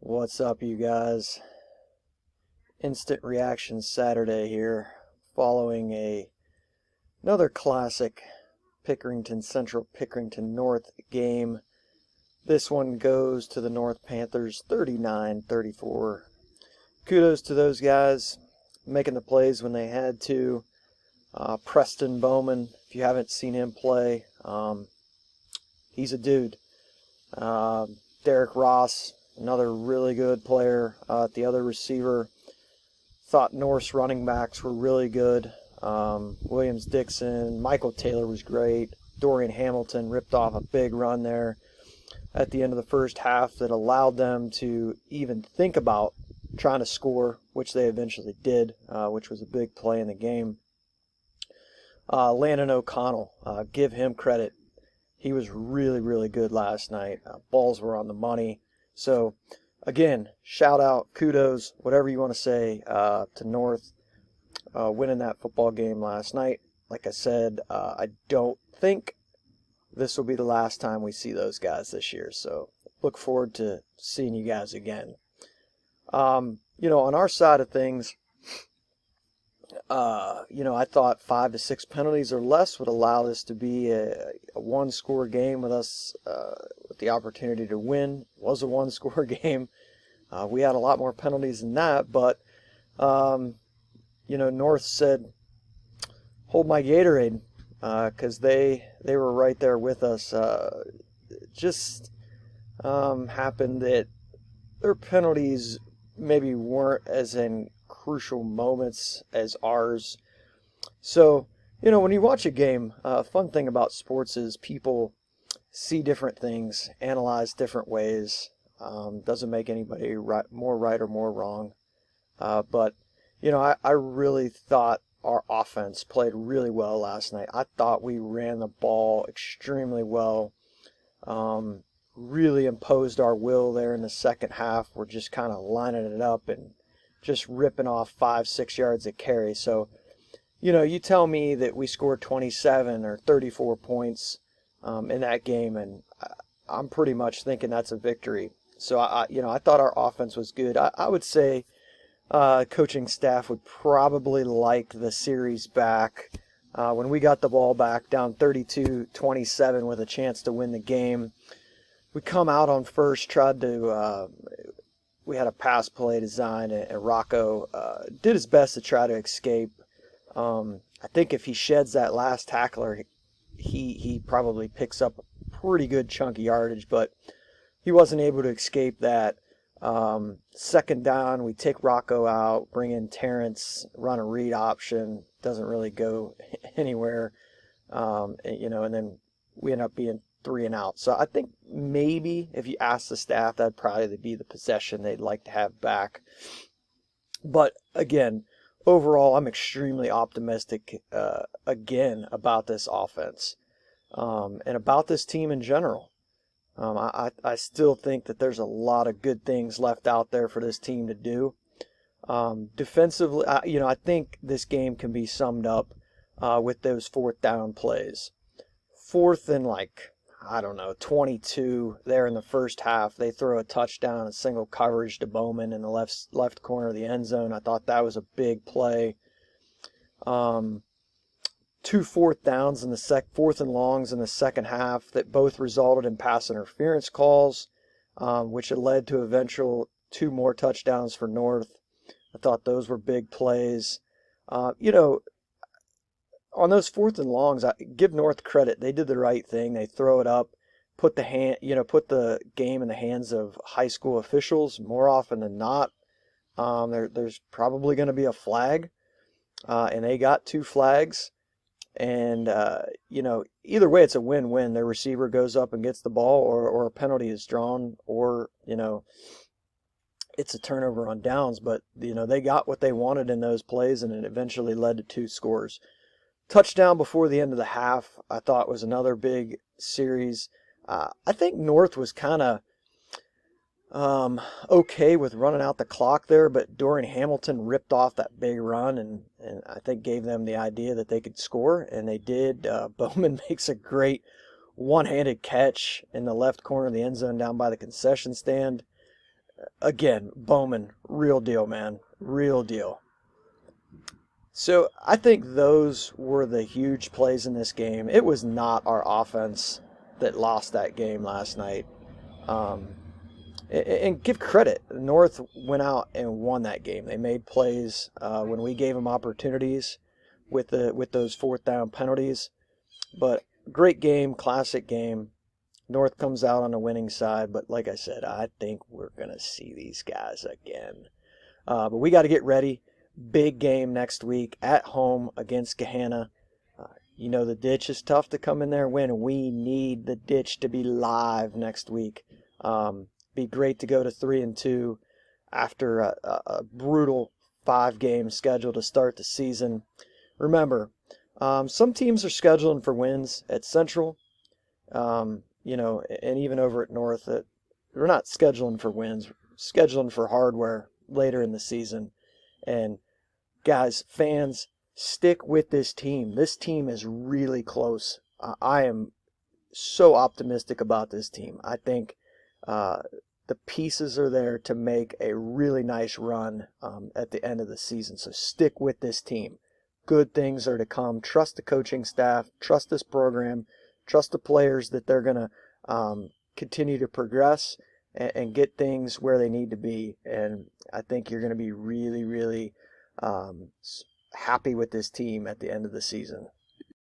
What's up, you guys? Instant reaction Saturday here, following another classic Pickerington Central Pickerington North game. This one goes to the North Panthers 39-34. Kudos to those guys making the plays when they had to. Preston Bowman, if you haven't seen him play, he's a dude. Derek Ross, another really good player at the other receiver. Thought North's running backs were really good. Williams Dixon, Michael Taylor was great. Dorian Hamilton ripped off a big run there at the end of the first half that allowed them to even think about trying to score, which they eventually did, which was a big play in the game. Landon O'Connell, give him credit. He was really, really good last night. Balls were on the money. So, again, shout out, kudos, whatever you want to say, to North winning that football game last night. Like I said, I don't think this will be the last time we see those guys this year. So, look forward to seeing you guys again. On our side of things, I thought 5 to 6 penalties or less would allow this to be a one-score game with us with the opportunity to win. It was a one-score game. We had a lot more penalties than that, but North said, "Hold my Gatorade," because they were right there with us. Just happened that their penalties maybe weren't as in crucial moments as ours. So, when you watch a game, fun thing about sports is people see different things, analyze different ways. Doesn't make anybody more right or more wrong. But, I really thought our offense played really well last night. I thought we ran the ball extremely well. Really imposed our will there in the second half. We're just kind of lining it up and just ripping off 5-6 yards a carry. So, you tell me that we scored 27 or 34 points in that game, and I'm pretty much thinking that's a victory. So, I thought our offense was good. I would say coaching staff would probably like the series back. When we got the ball back down 32-27 with a chance to win the game, we come out on first, tried to we had a pass play design, and Rocco did his best to try to escape. I think if he sheds that last tackler, he probably picks up a pretty good chunk of yardage, but he wasn't able to escape that. Second down, we take Rocco out, bring in Terrence, run a read option, doesn't really go anywhere, and then we end up being 3 and out. So I think maybe if you ask the staff, that'd probably be the possession they'd like to have back. But again, overall, I'm extremely optimistic again about this offense and about this team in general. I still think that there's a lot of good things left out there for this team to do. Defensively, I think this game can be summed up with those fourth down plays. Fourth and 22 there in the first half. They throw a touchdown, a single coverage to Bowman in the left corner of the end zone. I thought that was a big play. 2 fourth downs in the fourth and longs in the second half that both resulted in pass interference calls, which had led to eventual 2 more touchdowns for North. I thought those were big plays. On those fourth and longs, I give North credit. They did the right thing. They throw it up, put the game in the hands of high school officials more often than not. There's probably going to be a flag, and they got 2 flags. And either way, it's a win-win. Their receiver goes up and gets the ball, or a penalty is drawn, or it's a turnover on downs. But they got what they wanted in those plays, and it eventually led to 2 scores. Touchdown before the end of the half, I thought was another big series. I think North was kind of okay with running out the clock there, but Dorian Hamilton ripped off that big run and I think gave them the idea that they could score, and they did. Bowman makes a great one-handed catch in the left corner of the end zone down by the concession stand. again, Bowman, real deal, man. Real deal. So I think those were the huge plays in this game. It was not our offense that lost that game last night. Um, and give credit, North went out and won that game. They made plays when we gave them opportunities with those fourth down penalties. But great game, classic game. North comes out on the winning side, but like I said, I think we're gonna see these guys again. But we got to get ready. Big game next week at home against Gahanna. The ditch is tough to come in there and win. We need the ditch to be live next week. Be great to go to 3-2 after a brutal 5-game schedule to start the season. Remember, some teams are scheduling for wins at Central, and even over at North. We're not scheduling for wins, we're scheduling for hardware later in the season. And guys, fans, stick with this team. This team is really close. I am so optimistic about this team. I think the pieces are there to make a really nice run at the end of the season. So stick with this team. Good things are to come. Trust the coaching staff. Trust this program. Trust the players that they're going to continue to progress and get things where they need to be. And I think you're going to be really, really happy with this team at the end of the season.